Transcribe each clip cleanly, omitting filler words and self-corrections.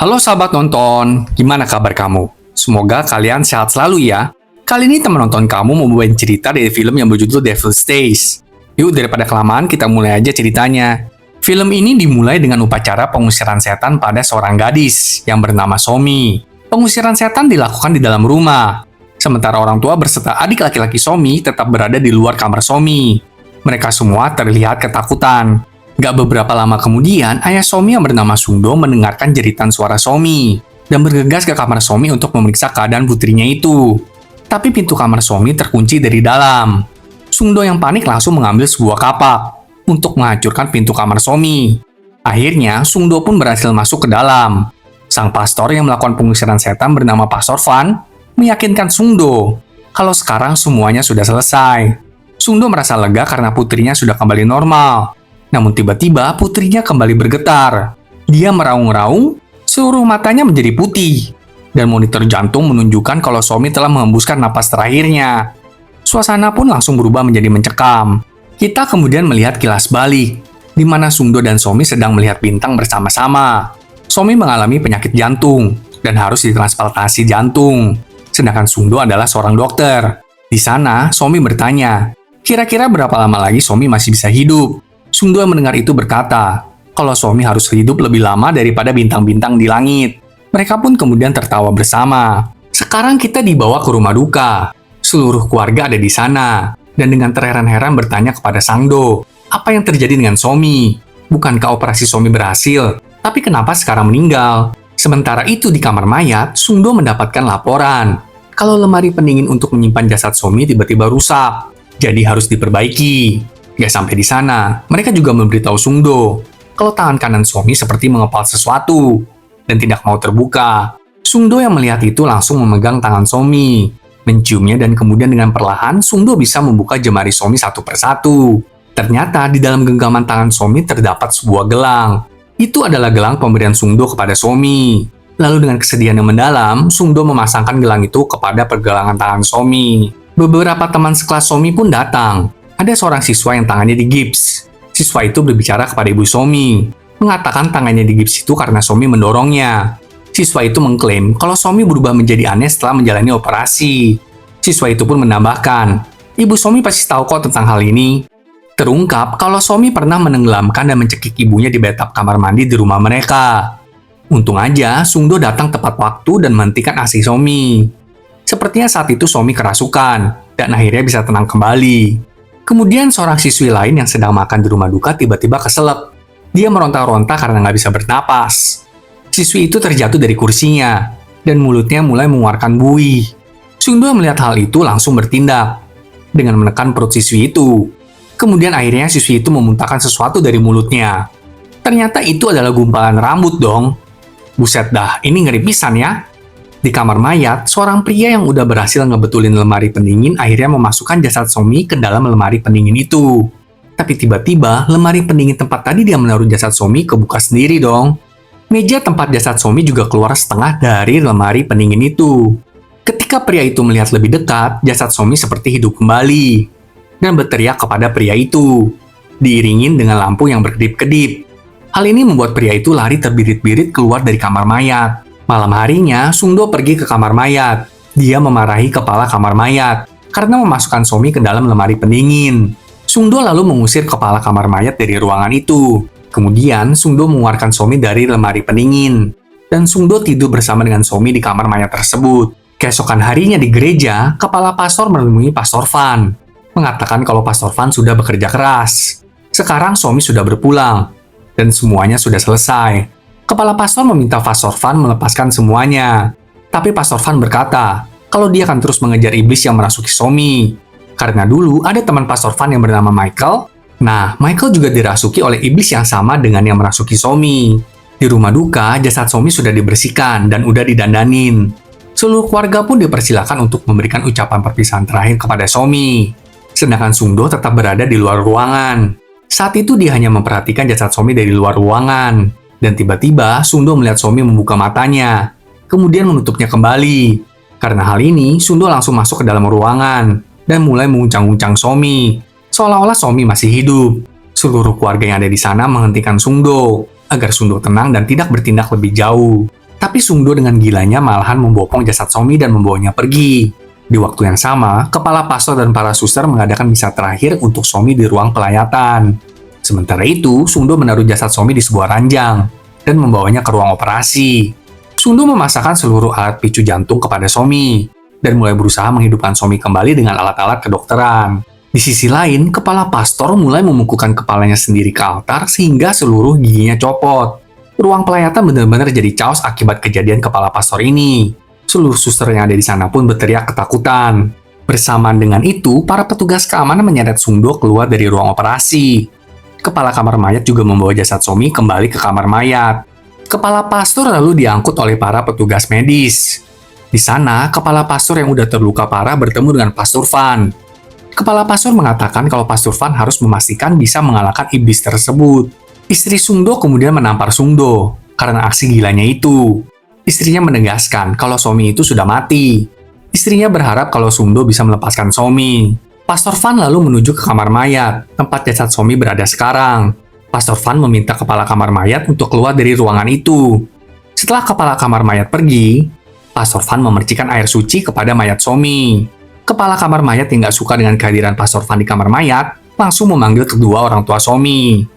Halo sahabat nonton, gimana kabar kamu? Semoga kalian sehat selalu ya. Kali ini teman nonton kamu mau bawain cerita dari film yang berjudul Devil Stays. Yuk daripada kelamaan kita mulai aja ceritanya. Film ini dimulai dengan upacara pengusiran setan pada seorang gadis yang bernama Somi. Pengusiran setan dilakukan di dalam rumah. Sementara orang tua berserta adik laki-laki Somi tetap berada di luar kamar Somi. Mereka semua terlihat ketakutan. Gak beberapa lama kemudian, ayah Somi yang bernama Sungdo mendengarkan jeritan suara Somi dan bergegas ke kamar Somi untuk memeriksa keadaan putrinya itu. Tapi pintu kamar Somi terkunci dari dalam. Sungdo yang panik langsung mengambil sebuah kapak untuk menghancurkan pintu kamar Somi. Akhirnya, Sungdo pun berhasil masuk ke dalam. Sang pastor yang melakukan pengusiran setan bernama Pastor Fan meyakinkan Sungdo kalau sekarang semuanya sudah selesai. Sungdo merasa lega karena putrinya sudah kembali normal. Namun tiba-tiba putrinya kembali bergetar. Dia meraung-raung, seluruh matanya menjadi putih. Dan monitor jantung menunjukkan kalau Somi telah menghembuskan napas terakhirnya. Suasana pun langsung berubah menjadi mencekam. Kita kemudian melihat kilas balik, di mana Sungdo dan Somi sedang melihat bintang bersama-sama. Somi mengalami penyakit jantung dan harus ditransplantasi jantung. Sedangkan Sungdo adalah seorang dokter. Di sana, Somi bertanya, kira-kira berapa lama lagi Somi masih bisa hidup? Sungdo yang mendengar itu berkata, kalau Somi harus hidup lebih lama daripada bintang-bintang di langit. Mereka pun kemudian tertawa bersama. Sekarang kita dibawa ke rumah duka. Seluruh keluarga ada di sana. Dan dengan terheran-heran bertanya kepada Sangdo, apa yang terjadi dengan Somi? Bukankah operasi Somi berhasil? Tapi kenapa sekarang meninggal? Sementara itu di kamar mayat, Sungdo mendapatkan laporan. Kalau lemari pendingin untuk menyimpan jasad Somi tiba-tiba rusak. Jadi harus diperbaiki. Gak sampai di sana, mereka juga memberitahu Sungdo kalau tangan kanan Somi seperti mengepal sesuatu dan tidak mau terbuka. Sungdo yang melihat itu langsung memegang tangan Somi, menciumnya dan kemudian dengan perlahan Sungdo bisa membuka jemari Somi satu persatu. Ternyata di dalam genggaman tangan Somi terdapat sebuah gelang. Itu adalah gelang pemberian Sungdo kepada Somi. Lalu dengan kesedihan yang mendalam, Sungdo memasangkan gelang itu kepada pergelangan tangan Somi. Beberapa teman sekelas Somi pun datang. Ada seorang siswa yang tangannya digips. Siswa itu berbicara kepada ibu Somi, mengatakan tangannya digips itu karena Somi mendorongnya. Siswa itu mengklaim kalau Somi berubah menjadi aneh setelah menjalani operasi. Siswa itu pun menambahkan, ibu Somi pasti tahu kok tentang hal ini. Terungkap kalau Somi pernah menenggelamkan dan mencekik ibunya di bathtub kamar mandi di rumah mereka. Untung aja Sungdo datang tepat waktu dan menghentikan aksi Somi. Sepertinya saat itu Somi kerasukan dan akhirnya bisa tenang kembali. Kemudian seorang siswi lain yang sedang makan di rumah duka tiba-tiba keselak. Dia meronta-ronta karena nggak bisa bernapas. Siswi itu terjatuh dari kursinya, dan mulutnya mulai mengeluarkan buih. Sungdo melihat hal itu langsung bertindak, dengan menekan perut siswi itu. Kemudian akhirnya siswi itu memuntahkan sesuatu dari mulutnya. Ternyata itu adalah gumpalan rambut dong. Buset dah, ini ngeri pisan ya. Di kamar mayat, seorang pria yang udah berhasil ngebetulin lemari pendingin akhirnya memasukkan jasad Somi ke dalam lemari pendingin itu. Tapi tiba-tiba, lemari pendingin tempat tadi dia menaruh jasad Somi kebuka sendiri dong. Meja tempat jasad Somi juga keluar setengah dari lemari pendingin itu. Ketika pria itu melihat lebih dekat, jasad Somi seperti hidup kembali. Dan berteriak kepada pria itu, diiringin dengan lampu yang berkedip-kedip. Hal ini membuat pria itu lari terbirit-birit keluar dari kamar mayat. Malam harinya, Sungdo pergi ke kamar mayat. Dia memarahi kepala kamar mayat karena memasukkan Somi ke dalam lemari pendingin. Sungdo lalu mengusir kepala kamar mayat dari ruangan itu. Kemudian, Sungdo mengeluarkan Somi dari lemari pendingin. Dan Sungdo tidur bersama dengan Somi di kamar mayat tersebut. Keesokan harinya di gereja, kepala pastor menemui Pastor Fan. Mengatakan kalau Pastor Fan sudah bekerja keras. Sekarang Somi sudah berpulang. Dan semuanya sudah selesai. Kepala pastor meminta Pastor Fan melepaskan semuanya. Tapi Pastor Fan berkata, kalau dia akan terus mengejar iblis yang merasuki Somi. Karena dulu ada teman Pastor Fan yang bernama Michael. Nah, Michael juga dirasuki oleh iblis yang sama dengan yang merasuki Somi. Di rumah duka, jasad Somi sudah dibersihkan dan udah didandanin. Seluruh keluarga pun dipersilakan untuk memberikan ucapan perpisahan terakhir kepada Somi. Sedangkan Sungdo tetap berada di luar ruangan. Saat itu dia hanya memperhatikan jasad Somi dari luar ruangan. Dan tiba-tiba, Sungdo melihat Somi membuka matanya, kemudian menutupnya kembali. Karena hal ini, Sungdo langsung masuk ke dalam ruangan, dan mulai menguncang-uncang Somi, seolah-olah Somi masih hidup. Seluruh keluarga yang ada di sana menghentikan Sungdo, agar Sungdo tenang dan tidak bertindak lebih jauh. Tapi Sungdo dengan gilanya malahan membopong jasad Somi dan membawanya pergi. Di waktu yang sama, kepala pastor dan para suster mengadakan misa terakhir untuk Somi di ruang pelayatan. Sementara itu, Sungdo menaruh jasad Somi di sebuah ranjang dan membawanya ke ruang operasi. Sungdo memasakkan seluruh alat picu jantung kepada Somi dan mulai berusaha menghidupkan Somi kembali dengan alat-alat kedokteran. Di sisi lain, kepala pastor mulai memukulkan kepalanya sendiri ke altar sehingga seluruh giginya copot. Ruang pelayatan benar-benar jadi chaos akibat kejadian kepala pastor ini. Seluruh suster yang ada di sana pun berteriak ketakutan. Bersamaan dengan itu, para petugas keamanan menyeret Sungdo keluar dari ruang operasi. Kepala kamar mayat juga membawa jasad Somi kembali ke kamar mayat. Kepala pastor lalu diangkut oleh para petugas medis. Di sana, kepala pastor yang udah terluka parah bertemu dengan Pastor Van. Kepala pastor mengatakan kalau Pastor Van harus memastikan bisa mengalahkan iblis tersebut. Istri Sungdo kemudian menampar Sungdo karena aksi gilanya itu. Istrinya menegaskan kalau Somi itu sudah mati. Istrinya berharap kalau Sungdo bisa melepaskan Somi. Pastor Van lalu menuju ke kamar mayat, tempat jasad Somi berada sekarang. Pastor Van meminta kepala kamar mayat untuk keluar dari ruangan itu. Setelah kepala kamar mayat pergi, Pastor Van memercikan air suci kepada mayat Somi. Kepala kamar mayat yang nggak suka dengan kehadiran Pastor Van di kamar mayat, langsung memanggil kedua orang tua Somi.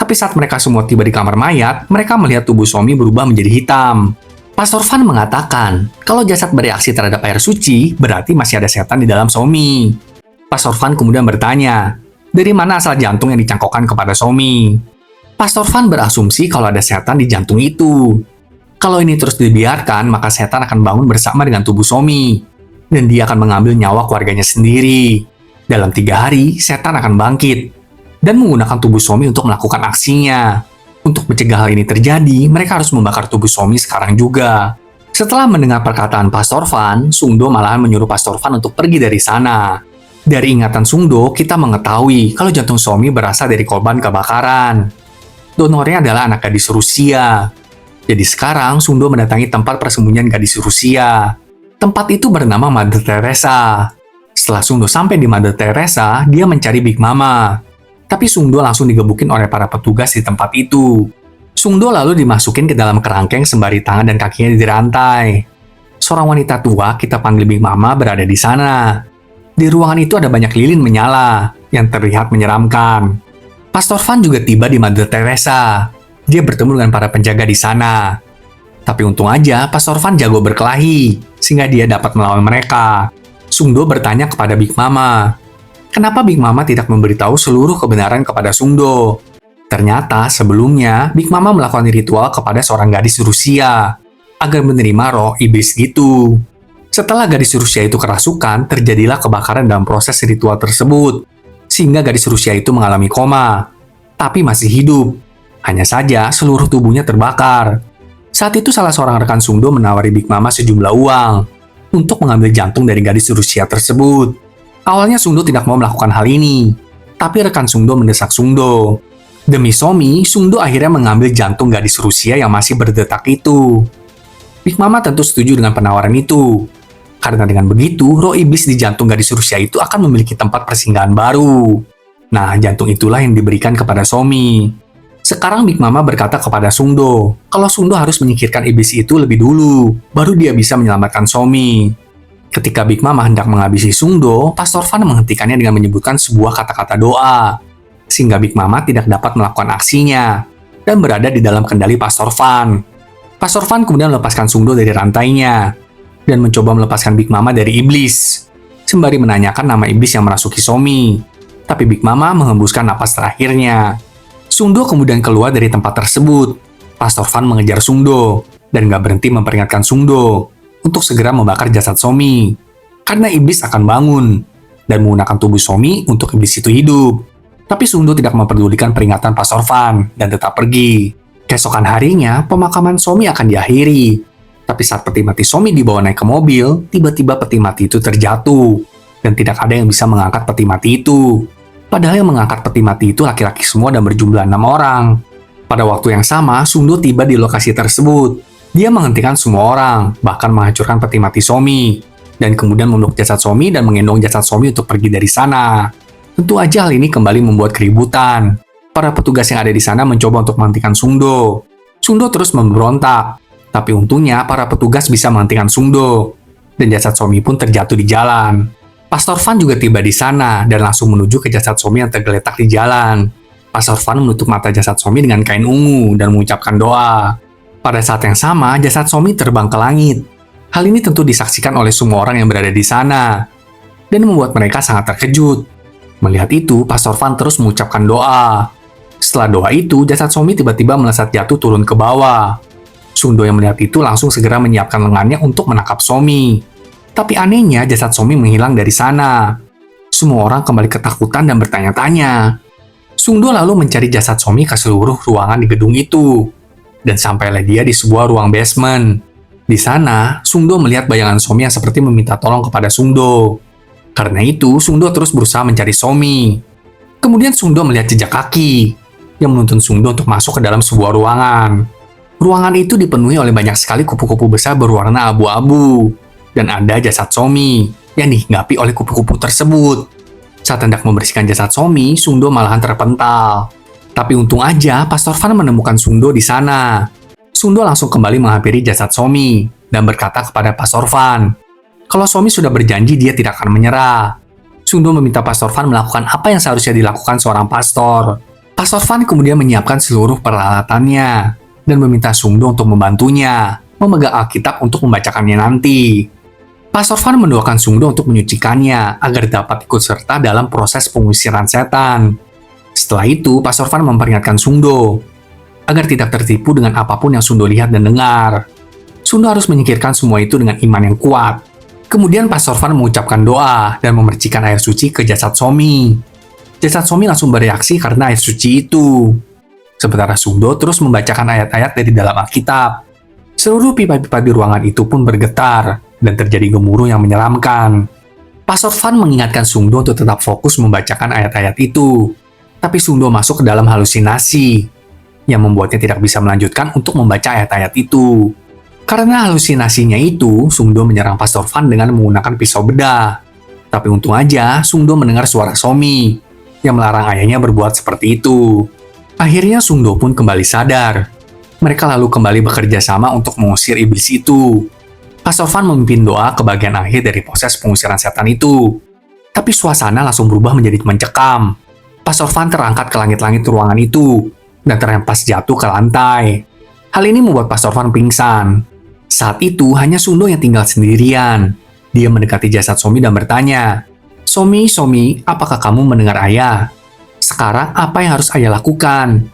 Tapi saat mereka semua tiba di kamar mayat, mereka melihat tubuh Somi berubah menjadi hitam. Pastor Van mengatakan, kalau jasad bereaksi terhadap air suci, berarti masih ada setan di dalam Somi. Pastor Van kemudian bertanya, dari mana asal jantung yang dicangkokkan kepada Somi? Pastor Van berasumsi kalau ada setan di jantung itu. Kalau ini terus dibiarkan, maka setan akan bangun bersama dengan tubuh Somi. Dan dia akan mengambil nyawa keluarganya sendiri. Dalam 3 hari, setan akan bangkit dan menggunakan tubuh Somi untuk melakukan aksinya. Untuk mencegah hal ini terjadi, mereka harus membakar tubuh Somi sekarang juga. Setelah mendengar perkataan Pastor Van, Sungdo malahan menyuruh Pastor Van untuk pergi dari sana. Dari ingatan Sungdo, kita mengetahui kalau jantung Somi berasal dari korban kebakaran. Donornya adalah anak gadis Rusia. Jadi sekarang, Sungdo mendatangi tempat persembunyian gadis Rusia. Tempat itu bernama Mother Teresa. Setelah Sungdo sampai di Mother Teresa, dia mencari Big Mama. Tapi Sungdo langsung digebukin oleh para petugas di tempat itu. Sungdo lalu dimasukin ke dalam kerangkeng sembari tangan dan kakinya dirantai. Seorang wanita tua, kita panggil Big Mama, berada di sana. Di ruangan itu ada banyak lilin menyala, yang terlihat menyeramkan. Pastor Van juga tiba di Mother Teresa. Dia bertemu dengan para penjaga di sana. Tapi untung aja, Pastor Van jago berkelahi, sehingga dia dapat melawan mereka. Sungdo bertanya kepada Big Mama, kenapa Big Mama tidak memberitahu seluruh kebenaran kepada Sungdo? Ternyata sebelumnya, Big Mama melakukan ritual kepada seorang gadis Rusia, agar menerima roh iblis gitu. Setelah gadis Rusia itu kerasukan, terjadilah kebakaran dalam proses ritual tersebut, sehingga gadis Rusia itu mengalami koma, tapi masih hidup. Hanya saja, seluruh tubuhnya terbakar. Saat itu salah seorang rekan Sungdo menawari Big Mama sejumlah uang untuk mengambil jantung dari gadis Rusia tersebut. Awalnya Sungdo tidak mau melakukan hal ini, tapi rekan Sungdo mendesak Sungdo. Demi Somi, Sungdo akhirnya mengambil jantung gadis Rusia yang masih berdetak itu. Big Mama tentu setuju dengan penawaran itu, karena dengan begitu, roh iblis di jantung gadis Rusia itu akan memiliki tempat persinggahan baru. Nah, jantung itulah yang diberikan kepada Somi. Sekarang Big Mama berkata kepada Sungdo, kalau Sungdo harus menyingkirkan iblis itu lebih dulu, baru dia bisa menyelamatkan Somi. Ketika Big Mama hendak menghabisi Sungdo, Pastor Van menghentikannya dengan menyebutkan sebuah kata-kata doa, sehingga Big Mama tidak dapat melakukan aksinya, dan berada di dalam kendali Pastor Van. Pastor Van kemudian melepaskan Sungdo dari rantainya, dan mencoba melepaskan Big Mama dari iblis, sembari menanyakan nama iblis yang merasuki Somi. Tapi Big Mama menghembuskan napas terakhirnya. Sungdo kemudian keluar dari tempat tersebut. Pastor Van mengejar Sungdo dan gak berhenti memperingatkan Sungdo untuk segera membakar jasad Somi, karena iblis akan bangun dan menggunakan tubuh Somi untuk iblis itu hidup. Tapi Sungdo tidak memperdulikan peringatan Pastor Van dan tetap pergi. Keesokan harinya, pemakaman Somi akan diakhiri. Tapi saat peti mati Somi dibawa naik ke mobil, tiba-tiba peti mati itu terjatuh dan tidak ada yang bisa mengangkat peti mati itu. Padahal yang mengangkat peti mati itu laki-laki semua dan berjumlah 6 orang. Pada waktu yang sama, Sungdo tiba di lokasi tersebut. Dia menghentikan semua orang, bahkan menghancurkan peti mati Somi, dan kemudian memeluk jasad Somi dan menggendong jasad Somi untuk pergi dari sana. Tentu aja hal ini kembali membuat keributan. Para petugas yang ada di sana mencoba untuk menghentikan Sungdo. Sungdo terus memberontak. Tapi untungnya para petugas bisa menghentikan Sungdo, dan jasad Somi pun terjatuh di jalan. Pastor Van juga tiba di sana dan langsung menuju ke jasad Somi yang tergeletak di jalan. Pastor Van menutup mata jasad Somi dengan kain ungu dan mengucapkan doa. Pada saat yang sama, jasad Somi terbang ke langit. Hal ini tentu disaksikan oleh semua orang yang berada di sana, dan membuat mereka sangat terkejut. Melihat itu, Pastor Van terus mengucapkan doa. Setelah doa itu, jasad Somi tiba-tiba melesat jatuh turun ke bawah. Sungdo yang melihat itu langsung segera menyiapkan lengannya untuk menangkap Somi. Tapi anehnya, jasad Somi menghilang dari sana. Semua orang kembali ketakutan dan bertanya-tanya. Sungdo lalu mencari jasad Somi ke seluruh ruangan di gedung itu. Dan sampailah dia di sebuah ruang basement. Di sana, Sungdo melihat bayangan Somi yang seperti meminta tolong kepada Sungdo. Karena itu, Sungdo terus berusaha mencari Somi. Kemudian Sungdo melihat jejak kaki yang menuntun Sungdo untuk masuk ke dalam sebuah ruangan. Ruangan itu dipenuhi oleh banyak sekali kupu-kupu besar berwarna abu-abu. Dan ada jasad Somi yang dihinggapi oleh kupu-kupu tersebut. Saat hendak membersihkan jasad Somi, Sungdo malahan terpental. Tapi untung aja, Pastor Van menemukan Sungdo di sana. Sungdo langsung kembali menghampiri jasad Somi dan berkata kepada Pastor Van, kalau Somi sudah berjanji dia tidak akan menyerah. Sungdo meminta Pastor Van melakukan apa yang seharusnya dilakukan seorang pastor. Pastor Van kemudian menyiapkan seluruh peralatannya dan meminta Sungdo untuk membantunya memegang Alkitab untuk membacakannya nanti. Pastor Van mendoakan Sungdo untuk menyucikannya agar dapat ikut serta dalam proses pengusiran setan. Setelah itu, Pastor Van memperingatkan Sungdo agar tidak tertipu dengan apapun yang Sungdo lihat dan dengar. Sungdo harus menyingkirkan semua itu dengan iman yang kuat. Kemudian Pastor Van mengucapkan doa dan memercikan air suci ke jasad Somi. Jasad Somi langsung bereaksi karena air suci itu. Sementara Sungdo terus membacakan ayat-ayat dari dalam Alkitab. Seluruh pipa-pipa di ruangan itu pun bergetar dan terjadi gemuruh yang menyeramkan. Pastor Van mengingatkan Sungdo untuk tetap fokus membacakan ayat-ayat itu. Tapi Sungdo masuk ke dalam halusinasi yang membuatnya tidak bisa melanjutkan untuk membaca ayat-ayat itu. Karena halusinasinya itu, Sungdo menyerang Pastor Van dengan menggunakan pisau bedah. Tapi untung aja, Sungdo mendengar suara Somi yang melarang ayahnya berbuat seperti itu. Akhirnya Sungdo pun kembali sadar. Mereka lalu kembali bekerja sama untuk mengusir iblis itu. Pastor Van memimpin doa ke bagian akhir dari proses pengusiran setan itu. Tapi suasana langsung berubah menjadi mencekam. Pastor Van terangkat ke langit-langit ruangan itu dan terhempas jatuh ke lantai. Hal ini membuat Pastor Van pingsan. Saat itu hanya Sungdo yang tinggal sendirian. Dia mendekati jasad Somi dan bertanya, Somi, apakah kamu mendengar ayah? Sekarang apa yang harus ayah lakukan?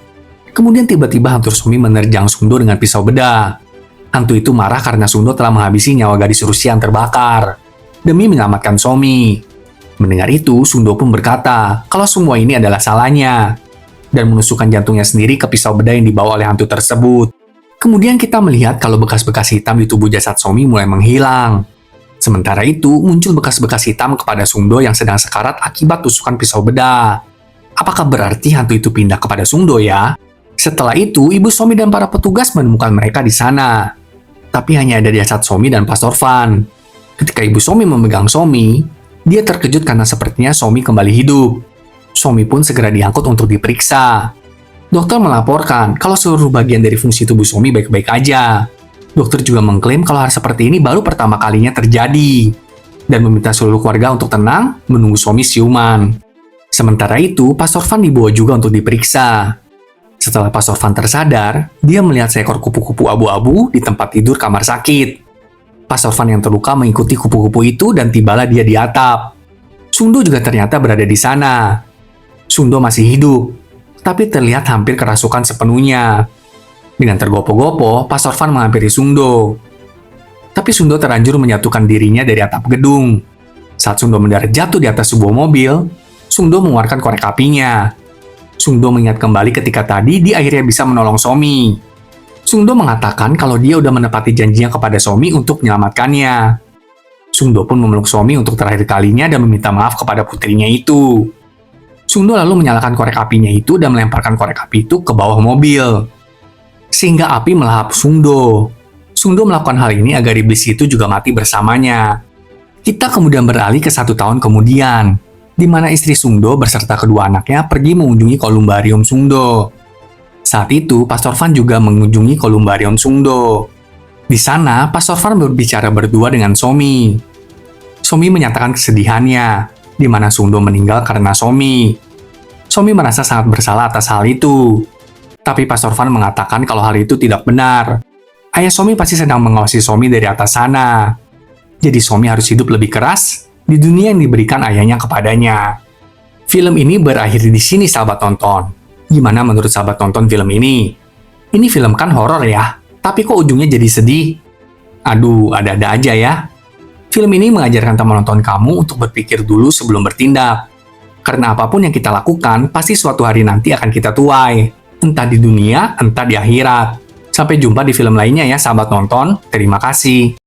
Kemudian tiba-tiba hantu Somi menerjang Sungdo dengan pisau bedah. Hantu itu marah karena Sungdo telah menghabisi nyawa gadis Rusia yang terbakar demi menyelamatkan Somi. Mendengar itu, Sungdo pun berkata kalau semua ini adalah salahnya dan menusukkan jantungnya sendiri ke pisau bedah yang dibawa oleh hantu tersebut. Kemudian kita melihat kalau bekas-bekas hitam di tubuh jasad Somi mulai menghilang. Sementara itu, muncul bekas-bekas hitam kepada Sungdo yang sedang sekarat akibat tusukan pisau bedah. Apakah berarti hantu itu pindah kepada Sungdo ya? Setelah itu, Ibu Somi dan para petugas menemukan mereka di sana. Tapi hanya ada jasad Somi dan Pastor Van. Ketika Ibu Somi memegang Somi, dia terkejut karena sepertinya Somi kembali hidup. Somi pun segera diangkut untuk diperiksa. Dokter melaporkan kalau seluruh bagian dari fungsi tubuh Somi baik-baik aja. Dokter juga mengklaim kalau hal seperti ini baru pertama kalinya terjadi. Dan meminta seluruh keluarga untuk tenang menunggu Somi siuman. Sementara itu, Pastor Van dibawa juga untuk diperiksa. Setelah Pastor Van tersadar, dia melihat seekor kupu-kupu abu-abu di tempat tidur kamar sakit. Pastor Van yang terluka mengikuti kupu-kupu itu dan tibalah dia di atap. Sungdo juga ternyata berada di sana. Sungdo masih hidup, tapi terlihat hampir kerasukan sepenuhnya. Dengan tergopoh-gopoh, Pastor Van menghampiri Sungdo. Tapi Sungdo terlanjur menyatukan dirinya dari atap gedung. Saat Sungdo mendarat jatuh di atas sebuah mobil, Sungdo mengeluarkan korek apinya. Sungdo mengingat kembali ketika tadi dia akhirnya bisa menolong Somi. Sungdo mengatakan kalau dia udah menepati janjinya kepada Somi untuk menyelamatkannya. Sungdo pun memeluk Somi untuk terakhir kalinya dan meminta maaf kepada putrinya itu. Sungdo lalu menyalakan korek apinya itu dan melemparkan korek api itu ke bawah mobil. Sehingga api melahap Sungdo. Sungdo melakukan hal ini agar iblis itu juga mati bersamanya. Kita kemudian beralih ke 1 tahun kemudian, di mana istri Sungdo beserta kedua anaknya pergi mengunjungi kolumbarium Sungdo. Saat itu, Pastor Van juga mengunjungi kolumbarium Sungdo. Di sana, Pak Sorvan berbicara berdua dengan Somi. Somi menyatakan kesedihannya, di mana Sungdo meninggal karena Somi. Somi merasa sangat bersalah atas hal itu. Tapi Pak Sorvan mengatakan kalau hal itu tidak benar. Ayah Somi pasti sedang mengawasi Somi dari atas sana. Jadi Somi harus hidup lebih keras di dunia yang diberikan ayahnya kepadanya. Film ini berakhir di sini, sahabat tonton. Gimana menurut sahabat tonton film ini? Ini film kan horor ya, tapi kok ujungnya jadi sedih? Aduh, ada-ada aja ya. Film ini mengajarkan teman nonton kamu untuk berpikir dulu sebelum bertindak. Karena apapun yang kita lakukan, pasti suatu hari nanti akan kita tuai. Entah di dunia, entah di akhirat. Sampai jumpa di film lainnya ya, sahabat nonton. Terima kasih.